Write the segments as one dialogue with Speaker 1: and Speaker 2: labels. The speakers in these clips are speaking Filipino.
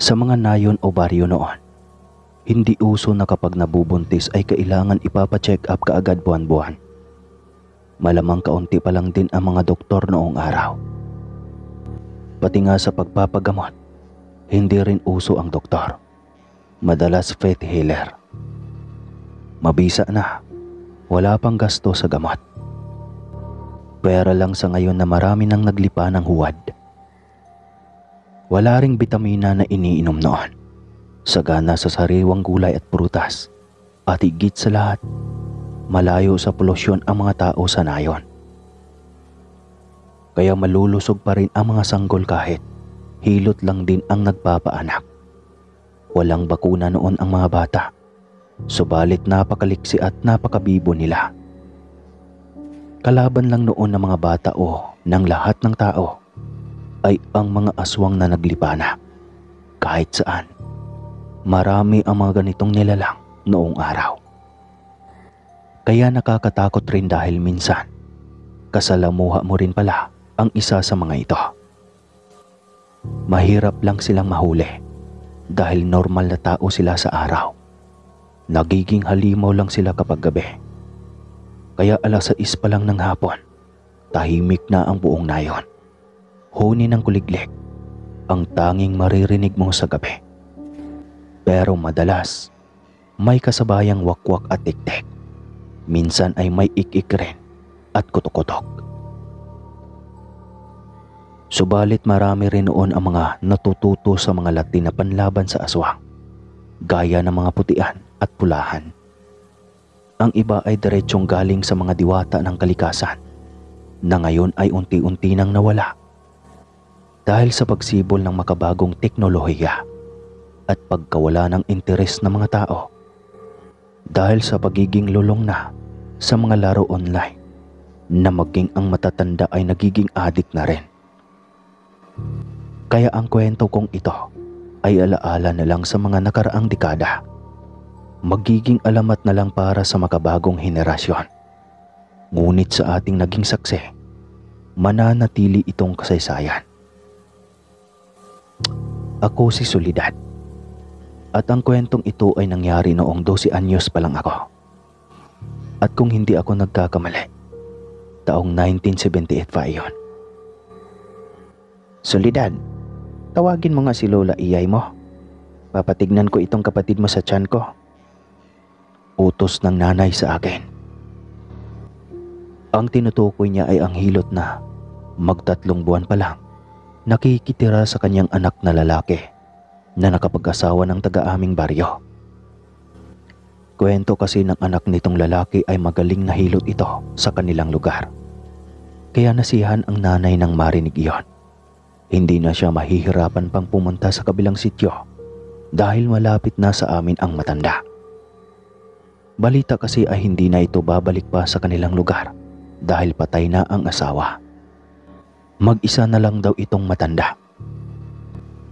Speaker 1: Sa mga nayon o baryo noon, hindi uso na kapag nabubuntis ay kailangan ipapacheck up kaagad buwan-buwan. Malamang kaunti pa lang din ang mga doktor noong araw. Pati nga sa pagpapagamot, hindi rin uso ang doktor. Madalas faith healer. Mabisa na, wala pang gasto sa gamot. Pera lang sa ngayon na marami nang naglipa ng huwad. Wala ring bitamina na iniinom noon. Sagana sa sariwang gulay at prutas. At higit sa lahat, malayo sa polusyon ang mga tao sa nayon. Kaya malulusog pa rin ang mga sanggol kahit hilot lang din ang nagpapaanak. Walang bakuna noon ang mga bata, subalit napakaliksi at napakabibo nila. Kalaban lang noon ng mga bata o ng lahat ng tao ay ang mga aswang na naglipa na. Kahit saan, marami ang mga ganitong nilalang noong araw. Kaya nakakatakot rin dahil minsan, kasalamuha mo rin pala ang isa sa mga ito. Mahirap lang silang mahuli dahil normal na tao sila sa araw. Nagiging halimaw lang sila kapag gabi. Kaya 6:00 pa lang ng hapon, tahimik na ang buong nayon. Huni ng kuliglig, ang tanging maririnig mo sa gabi. Pero madalas, may kasabayang wakwak at tiktik. Minsan ay may ik-ik rin at kutok-kutok. Subalit marami rin noon ang mga natututo sa mga Latin na panlaban sa aswang, gaya ng mga putian at pulahan. Ang iba ay diretsyong galing sa mga diwata ng kalikasan na ngayon ay unti-unti nang nawala dahil sa pagsibol ng makabagong teknolohiya at pagkawala ng interes ng mga tao dahil sa pagiging lulong na sa mga laro online na maging ang matatanda ay nagiging addict na rin. Kaya ang kwento kong ito ay alaala na lang sa mga nakaraang dekada. Magiging alamat na lang para sa makabagong henerasyon. Ngunit sa ating naging saksi, mananatili itong kasaysayan. Ako si Soledad. At ang kwentong ito ay nangyari noong 12 anyos pa lang ako. At kung hindi ako nagkakamali, taong 1978 pa iyon. Soledad, tawagin mo nga si Lola Iyay mo. Papatignan ko itong kapatid mo sa tiyan ko. Utos ng nanay sa akin. Ang tinutukoy niya ay ang hilot na magtatlong buwan pa lang nakikitira sa kanyang anak na lalaki na nakapag-asawa ng taga-aming baryo. Kwento kasi ng anak nitong lalaki ay magaling na hilot ito sa kanilang lugar. Kaya nasiyahan ang nanay nang marinig iyon. Hindi na siya mahihirapan pang pumunta sa kabilang sityo dahil malapit na sa amin ang matanda. Balita kasi ay hindi na ito babalik pa sa kanilang lugar dahil patay na ang asawa. Mag-isa na lang daw itong matanda.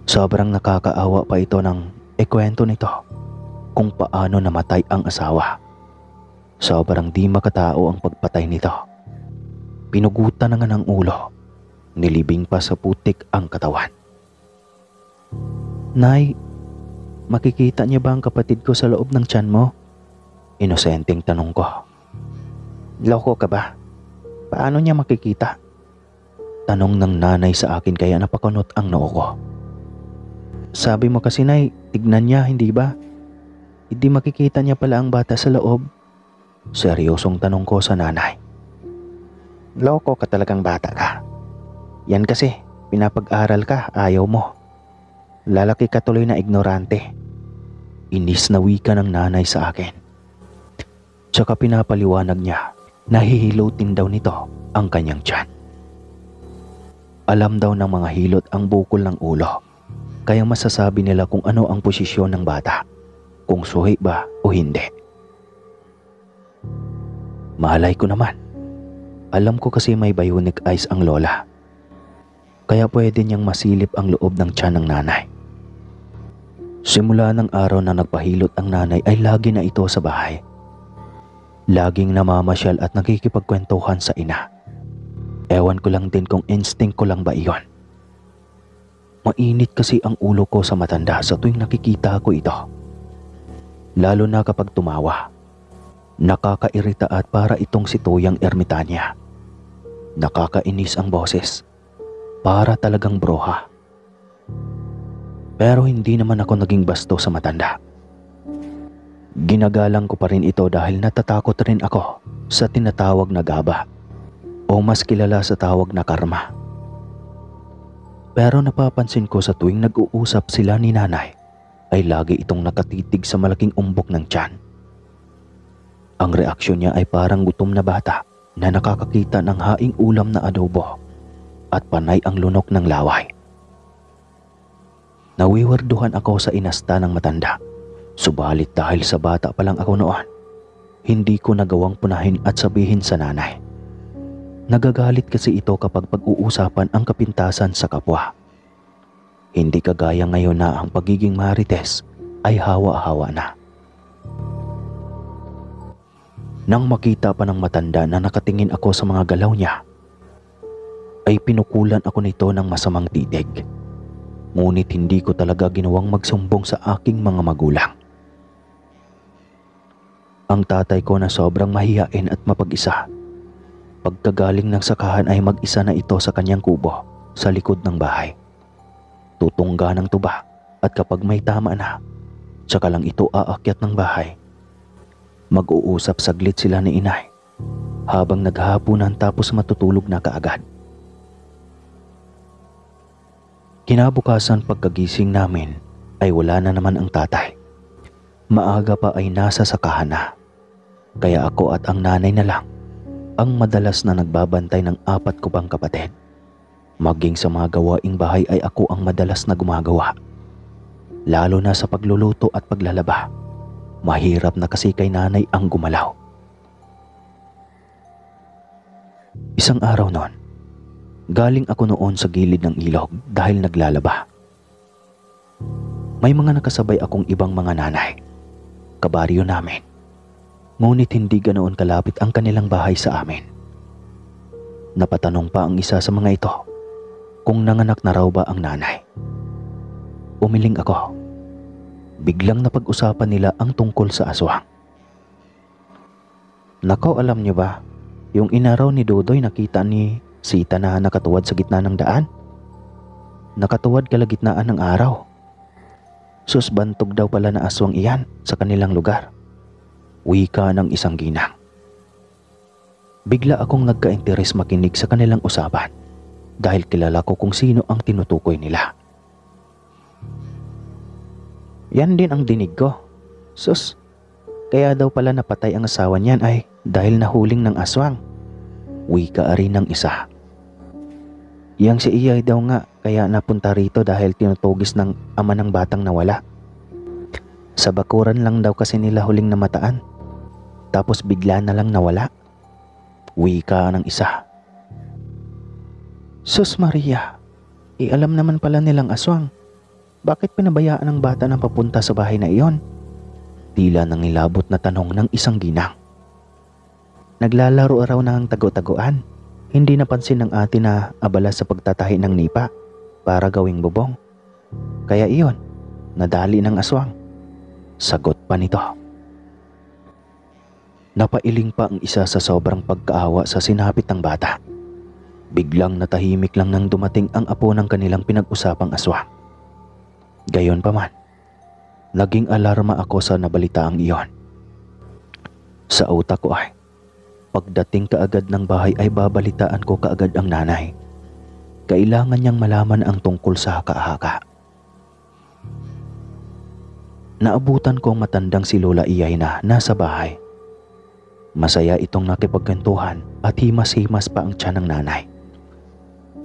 Speaker 1: Sobrang nakakaawa pa ito ng ikwento nito kung paano namatay ang asawa. Sobrang di makatao ang pagpatay nito. Pinugutan na nga ng ulo, nilibing pa sa putik ang katawan. Nay, makikita niya ba ang kapatid ko sa loob ng tiyan mo? Inosenteng tanong ko. Loko ka ba? Paano niya makikita? Tanong ng nanay sa akin kaya napakunot ang noo ko. Sabi mo kasi nay, tignan niya, hindi ba? Hindi makikita niya pala ang bata sa loob. Seryosong tanong ko sa nanay. Loko ka talagang bata ka. Yan kasi, pinapag-aral ka, ayaw mo. Lalaki ka tuloy na ignorante. Inis na wika ng nanay sa akin. Tsaka pinapaliwanag niya, nahihilutin daw nito ang kanyang tiyan. Alam daw ng mga hilot ang bukol ng ulo, kaya masasabi nila kung ano ang posisyon ng bata, kung suhi ba o hindi. Malay ko naman. Alam ko kasi may bionic eyes ang lola. Kaya pwede niyang masilip ang loob ng tiyan ng nanay. Simula ng araw na nagpahilot ang nanay ay lagi na ito sa bahay. Laging namamasyal at nakikipagkwentuhan sa ina. Ewan ko lang din kung instinct ko lang ba iyon. Mainit kasi ang ulo ko sa matanda sa tuwing nakikita ko ito. Lalo na kapag tumawa. Nakakairita at para itong si Tuyang Ermitanya. Nakakainis ang boses. Para talagang broha. Pero hindi naman ako naging basto sa matanda. Ginagalang ko pa rin ito dahil natatakot rin ako sa tinatawag na gaba o mas kilala sa tawag na karma. Pero napapansin ko sa tuwing nag-uusap sila ni nanay ay lagi itong nakatitig sa malaking umbok ng tiyan. Ang reaksyon niya ay parang gutom na bata na nakakakita ng haing ulam na adobo at panay ang lunok ng laway. Nawiwarduhan ako sa inasta ng matanda. Subalit dahil sa bata pa lang ako noon, hindi ko nagawang punahin at sabihin sa nanay. Nagagalit kasi ito kapag pag-uusapan ang kapintasan sa kapwa. Hindi kagaya ngayon na ang pagiging marites ay hawa-hawa na. Nang makita pa ng matanda na nakatingin ako sa mga galaw niya, ay pinukulan ako nito ng masamang titig. Ngunit hindi ko talaga ginawang magsumbong sa aking mga magulang. Ang tatay ko na sobrang mahiyain at mapag-isa. Pagkagaling ng sakahan ay mag-isa na ito sa kanyang kubo sa likod ng bahay. Tutungga ng tuba at kapag may tama na, tsaka lang ito aakyat ng bahay. Mag-uusap saglit sila ni inay habang naghahapunan tapos matutulog na kaagad. Kinabukasan pagkagising namin ay wala na naman ang tatay. Maaga pa ay nasa sakahan na. Kaya ako at ang nanay na lang ang madalas na nagbabantay ng 4 ko pang kapatid. Maging sa mga gawaing bahay ay ako ang madalas na gumagawa. Lalo na sa pagluluto at paglalaba. Mahirap na kasi kay nanay ang gumalaw. Isang araw noon, galing ako noon sa gilid ng ilog dahil naglalaba. May mga nakasabay akong ibang mga nanay, kabaryo namin. Ngunit hindi ganoon kalapit ang kanilang bahay sa amin. Napatanong pa ang isa sa mga ito kung nanganak na raw ba ang nanay. Umiling ako. Biglang napag-usapan nila ang tungkol sa aswang. Nako, alam niyo ba, yung ina raw ni Dudoy nakita ni Sita na nakatuwad sa gitna ng daan. Nakatuwad kalagitnaan ng araw. Sus, bantog daw pala na aswang iyan sa kanilang lugar. Wika ng isang ginang. Bigla akong nagka-interes makinig sa kanilang usapan dahil kilala ko kung sino ang tinutukoy nila. Yan din ang dinig ko. Sus, kaya daw pala napatay ang asawa niyan ay dahil nahuling ng aswang. Wika rin ng isa. Yang si Iyay daw nga kaya napunta rito dahil tinutugis ng ama ng batang nawala. Sa bakuran lang daw kasi nila huling namataan. Tapos bigla na lang nawala. Wika ng isa. Sus Maria, alam naman pala nilang aswang. Bakit pinabayaan ng bata na papunta sa bahay na iyon? Tila nangilabot na tanong ng isang ginang. Naglalaro raw ng tago-taguan. Hindi napansin ng ate na abala sa pagtatahi ng nipa para gawing bubong. Kaya iyon, nadali ng aswang. Sagot pa nito. Napailing pa ang isa sa sobrang pagkaawa sa sinapit ng bata. Biglang natahimik lang nang dumating ang apo ng kanilang pinag-usapang aswang. Gayon pa man, naging alarma ako sa nabalitaang iyon. Sa utak ko ay, pagdating kaagad ng bahay ay babalitaan ko kaagad ang nanay. Kailangan niyang malaman ang tungkol sa haka-haka. Naabutan ko ang matandang si Lola Iyay na nasa bahay. Masaya itong nakipagkwentuhan at himas-himas pa ang tiyan ng nanay.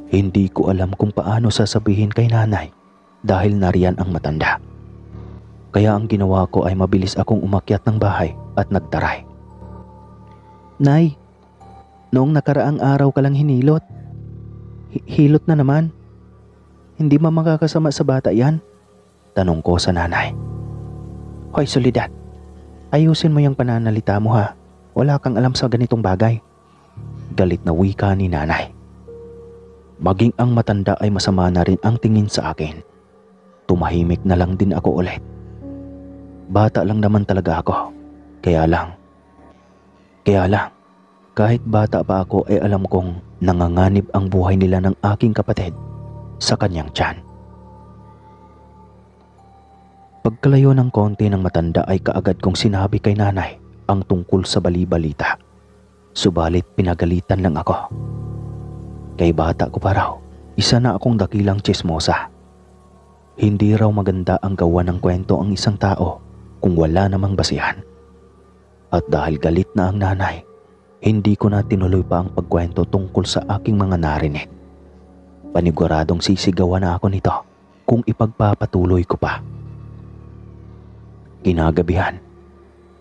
Speaker 1: Hindi ko alam kung paano sasabihin kay nanay dahil nariyan ang matanda. Kaya ang ginawa ko ay mabilis akong umakyat ng bahay at nagtaray. Nay, noong nakaraang araw ka lang hinilot. Hilot na naman. Hindi ba makakasama sa bata yan? Tanong ko sa nanay. Hoy Soledad, ayusin mo yung pananalita mo ha. Wala kang alam sa ganitong bagay. Galit na wika ni nanay. Maging ang matanda ay masama na rin ang tingin sa akin. Tumahimik na lang din ako ulit. Bata lang naman talaga ako. Kaya lang, kahit bata pa ako ay alam kong nanganganib ang buhay nila ng aking kapatid sa kanyang tiyan. Pagkalayo ng konti ng matanda ay kaagad kong sinabi kay nanay ang tungkol sa bali-balita. Subalit pinagalitan lang ako. Kay bata ko pa raw, isa na akong dakilang tsismosa. Hindi raw maganda ang gawa ng kwento ang isang tao kung wala namang basihan. At dahil galit na ang nanay, hindi ko na tinuloy pa ang pagkwento tungkol sa aking mga narinig. Paniguradong sisigawan na ako nito kung ipagpapatuloy ko pa. Kinagabihan,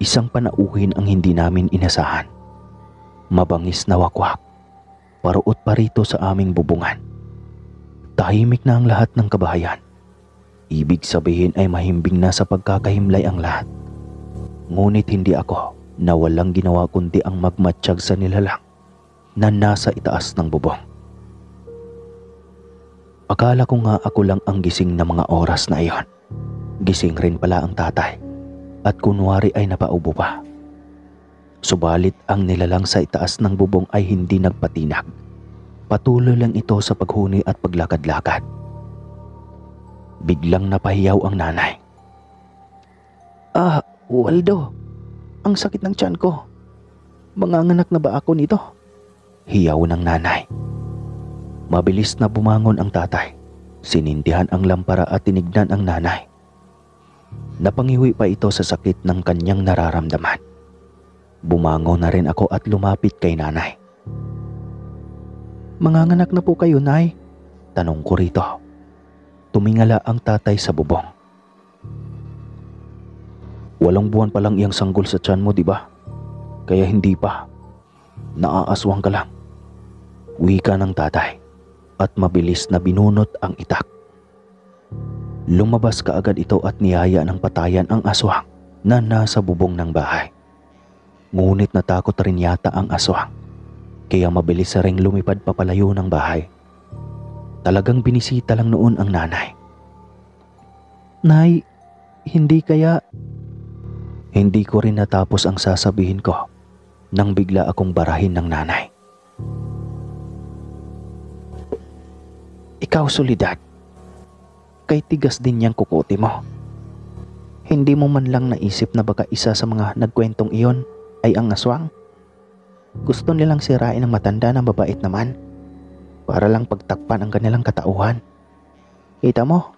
Speaker 1: isang panauhin ang hindi namin inasahan. Mabangis na wakwak, paruot pa rito sa aming bubungan. Tahimik na ang lahat ng kabahayan. Ibig sabihin ay mahimbing na sa pagkakahimlay ang lahat. Ngunit hindi ako na walang ginawa kundi ang magmatsyag sa nilalang na nasa itaas ng bubong. Akala ko nga ako lang ang gising na mga oras na iyon. Gising rin pala ang tatay at kunwari ay napaubo pa. Subalit ang nilalang sa itaas ng bubong ay hindi nagpatinag. Patuloy lang ito sa paghuni at paglakad-lakad. Biglang napahiyaw ang nanay. Waldo, ang sakit ng tiyan ko. Manganganak na ba ako nito? Hiyaw ng nanay. Mabilis na bumangon ang tatay. Sinindihan ang lampara at tinignan ang nanay. Napangiwi pa ito sa sakit ng kanyang nararamdaman. Bumangon na rin ako at lumapit kay nanay. Manganganak na po kayo, Nay? Tanong ko rito. Tumingala ang tatay sa bubong. 8 buwan pa lang iyang sanggol sa tiyan mo, di ba? Kaya hindi pa. Naaaswang ka lang. Wika ng tatay at mabilis na binunot ang itak. Lumabas kaagad ito at niyaya ng patayan ang aswang na nasa bubong ng bahay. Ngunit natakot rin yata ang aswang, kaya mabilis na ring lumipad papalayo ng bahay. Talagang binisita lang noon ang nanay. Nay, hindi kaya... Hindi ko rin natapos ang sasabihin ko nang bigla akong barahin ng nanay. Ikaw, Soledad, kay tigas din niyang kukote mo. Hindi mo man lang naisip na baka isa sa mga nagkwentong iyon ay ang aswang? Gusto nilang sirain ang matanda na mabait naman para lang pagtakpan ang kanilang katauhan. Kita mo,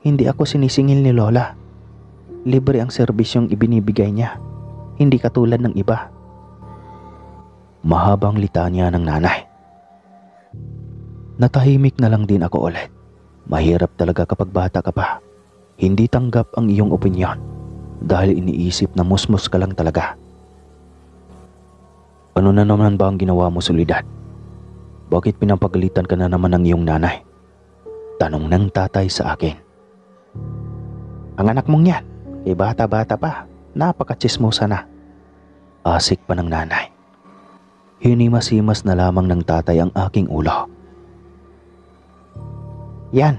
Speaker 1: hindi ako sinisingil ni Lola. Libre ang serbisyong ibinibigay niya, hindi katulad ng iba. Mahabang litanya ng nanay. Natahimik na lang din ako ulit. Mahirap talaga kapag bata ka pa. Hindi tanggap ang iyong opinyon dahil iniisip na musmus ka lang talaga. Ano na naman ba ang ginawa mo, Soledad? Bakit pinapagalitan ka na naman ng iyong nanay? Tanong ng tatay sa akin. Ang anak mong yan, bata-bata pa, napaka-tsismosa na. Asik pa ng nanay. Hinimas-himas na lamang ng tatay ang aking ulo. Yan,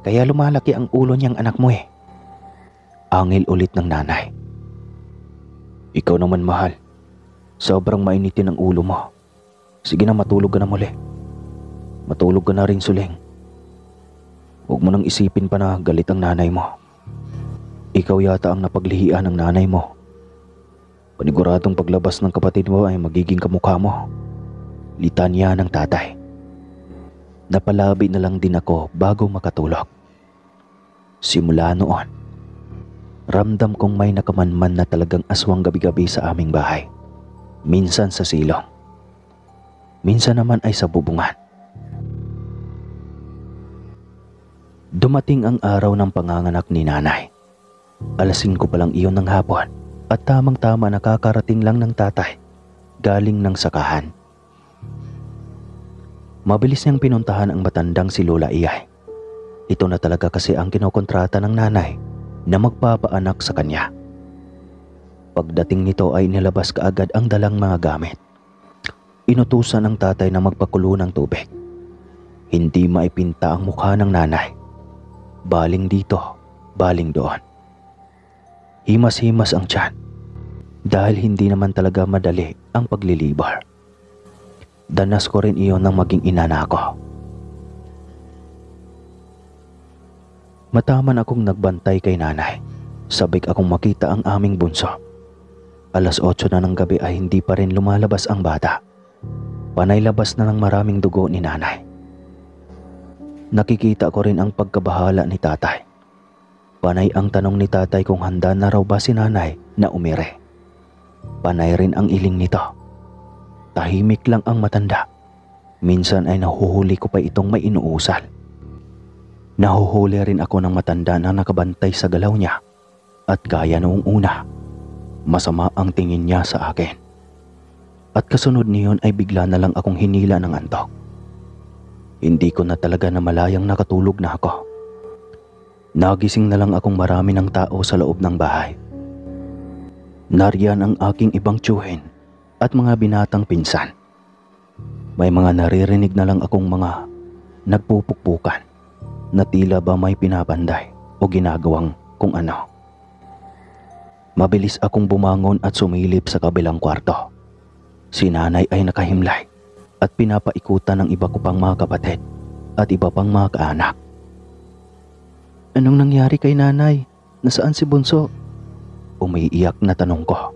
Speaker 1: kaya lumalaki ang ulo niyang anak mo eh. Angil ulit ng nanay. Ikaw naman, mahal. Sobrang mainitin ang ulo mo. Sige na, matulog ka na muli. Matulog ka na rin, Suling. Huwag mo nang isipin pa na galit ang nanay mo. Ikaw yata ang napaglihian ng nanay mo. Paniguradong paglabas ng kapatid mo ay magiging kamukha mo. Litanya ng tatay. Napalabi na lang din ako bago makatulog. Simula noon, ramdam kong may nakamanman na talagang aswang gabi-gabi sa aming bahay. Minsan sa silong. Minsan naman ay sa bubungan. Dumating ang araw ng panganganak ni nanay. 5:00 pa lang iyon ng hapon at tamang-tama nakakarating lang ng tatay galing ng sakahan. Mabilis niyang pinuntahan ang matandang si Lola Iyay. Ito na talaga kasi ang kinokontrata ng nanay na magpapaanak sa kanya. Pagdating nito ay nilabas kaagad ang dalang mga gamit. Inutusan ng tatay na magpakulo ng tubig Hindi maipinta ang mukha ng nanay. Baling dito, baling doon. Himas-himas ang tiyan dahil hindi naman talaga madali ang paglilibor. Danas ko rin iyon ng maging ina na ako. Mataman akong nagbantay kay nanay. Sabik akong makita ang aming bunso. 8:00 na ng gabi ay hindi pa rin lumalabas ang bata. Panay labas na ng maraming dugo ni nanay. Nakikita ko rin ang pagkabahala ni tatay. Panay ang tanong ni tatay kung handa na raw ba si nanay na umire. Panay rin ang iling nito. Tahimik lang ang matanda. Minsan ay nahuhuli ko pa itong may inuusal. Nahuhuli rin ako ng matanda na nakabantay sa galaw niya. At gaya noong una, masama ang tingin niya sa akin. At kasunod niyon ay bigla na lang akong hinila ng antok. Hindi ko na talaga namalayang nakatulog na ako. Nagising na lang akong marami ng tao sa loob ng bahay. Nariyan ang aking ibang tiyuhin at mga binatang pinsan. May mga naririnig na lang akong mga nagpupukpukan na tila ba may pinapanday o ginagawang kung ano. Mabilis akong bumangon at sumilip sa kabilang kwarto. Si nanay ay nakahimlay at pinapaikutan ng iba ko pang mga kapatid at iba pang mga kaanak. Anong nangyari kay nanay? Nasaan si bunso? Umiiyak na tanong ko.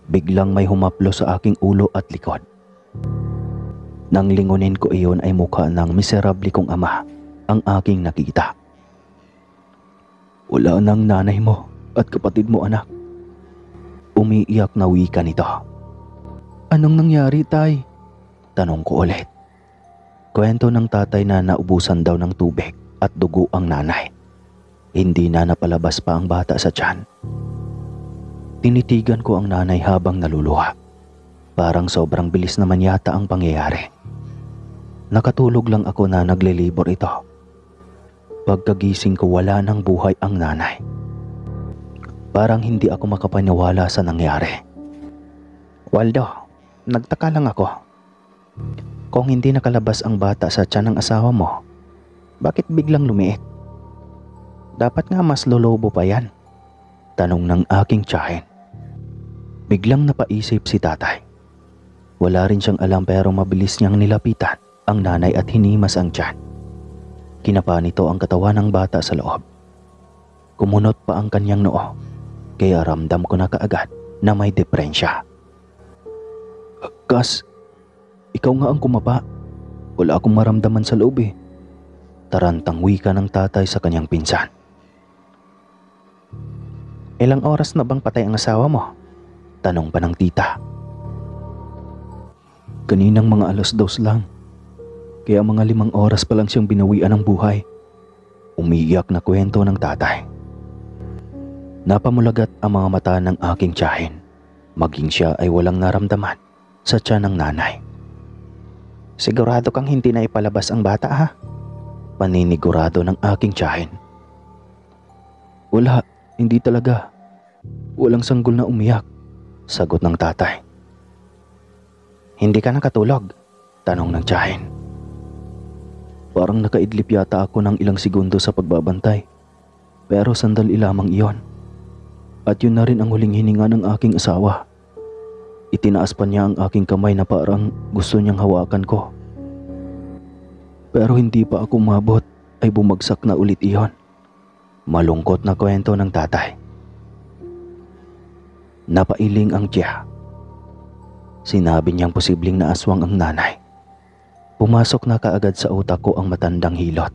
Speaker 1: Biglang may humaplo sa aking ulo at likod. Nang lingunin ko iyon ay mukha ng miserable kong ama ang aking nakita. Wala nang nanay mo at kapatid mo, anak. Umiiyak na wika nito. Anong nangyari, tay? Tanong ko ulit. Kwento ng tatay na naubusan daw ng tubig at dugo ang nanay. Hindi na napalabas pa ang bata sa tiyan. Tinitigan ko ang nanay habang naluluha. Parang sobrang bilis naman yata ang pangyayari. Nakatulog lang ako na naglilibor ito. Pagkagising ko wala nang buhay ang nanay. Parang hindi ako makapaniwala sa nangyari. Waldo, nagtaka lang ako. Kung hindi nakalabas ang bata sa tiyan ng asawa mo, bakit biglang lumiit? Dapat nga mas lolobo pa yan. Tanong ng aking tiyahin. Biglang napaisip si tatay. Wala rin siyang alam pero mabilis niyang nilapitan ang nanay at hinimas ang tiyan. Kinapa nito ang katawan ng bata sa loob. Kumunot pa ang kanyang noo, kaya ramdam ko na kaagad na may depresya. Kas, ikaw nga ang kumapa. Wala akong maramdaman sa loob eh. Tarantang wika ng tatay sa kanyang pinsan. Ilang oras na bang patay ang asawa mo? Tanong pa ng tita. Kaninang mga 2:00 lang. Kaya mga 5 oras pa lang siyang binawian ng buhay. Umiiyak na kwento ng tatay. Napamulagat ang mga mata ng aking tiyahin. Maging siya ay walang naramdaman sa tiyan ng nanay. Sigurado kang hindi na ipalabas ang bata, ha? Paninigurado ng aking tiyahin. Wala, hindi talaga. Walang sanggol na umiyak, sagot ng tatay. Hindi ka nakatulog? Tanong ng tiyahin. Parang nakaidlip yata ako ng ilang segundo sa pagbabantay. Pero sandali lamang iyon. At yun na rin ang huling hininga ng aking asawa. Itinaas pa niya ang aking kamay na parang gusto niyang hawakan ko. Pero hindi pa ako umabot ay bumagsak na ulit iyon. Malungkot na kwento ng tatay. Napailing ang tiya. Sinabi niyang posibleng naaswang ang nanay. Pumasok na kaagad sa utak ko ang matandang hilot.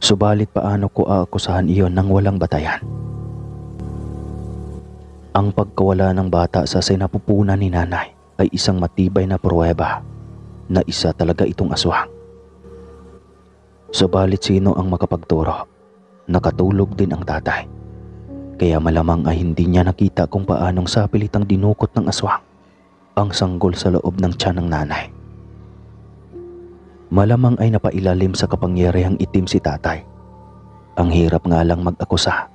Speaker 1: Subalit paano ko aakusahan iyon nang walang batayan? Ang pagkawala ng bata sa sinapupunan ni nanay ay isang matibay na pruweba na isa talaga itong aswang. Subalit sino ang makapagturo? Nakatulog din ang tatay. Kaya malamang ay hindi niya nakita kung paanong sapilitang dinukot ng aswang ang sanggol sa loob ng tiyan ng nanay. Malamang ay napailalim sa kapangyarihang itim si tatay. Ang hirap nga lang mag-akusa.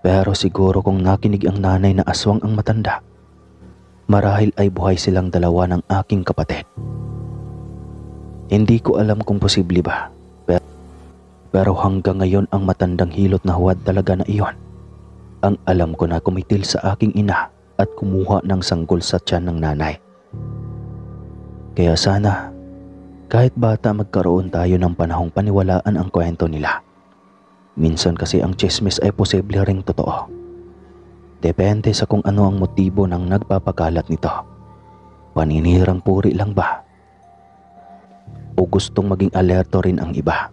Speaker 1: Pero siguro kung nakinig ang nanay na aswang ang matanda, marahil ay buhay silang dalawa ng aking kapatid. Hindi ko alam kung posible ba. Pero hanggang ngayon ang matandang hilot na huwad talaga na iyon. Ang alam ko na kumitil sa aking ina at kumuha ng sanggol sa tiyan ng nanay. Kaya sana, kahit bata magkaroon tayo ng panahong paniwalaan ang kwento nila. Minsan kasi ang tsismis ay posible ring totoo. Depende sa kung ano ang motibo ng nagpapakalat nito. Paninirang puri lang ba? O gustong maging alerto rin ang iba?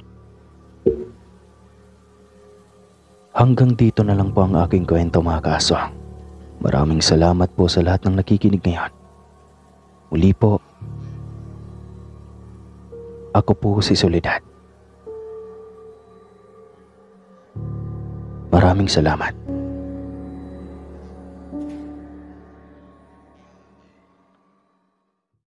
Speaker 1: Hanggang dito na lang po ang aking kwento mga kaaso. Maraming salamat po sa lahat ng nakikinig ngayon. Muli po, ako po si Soledad. Maraming salamat.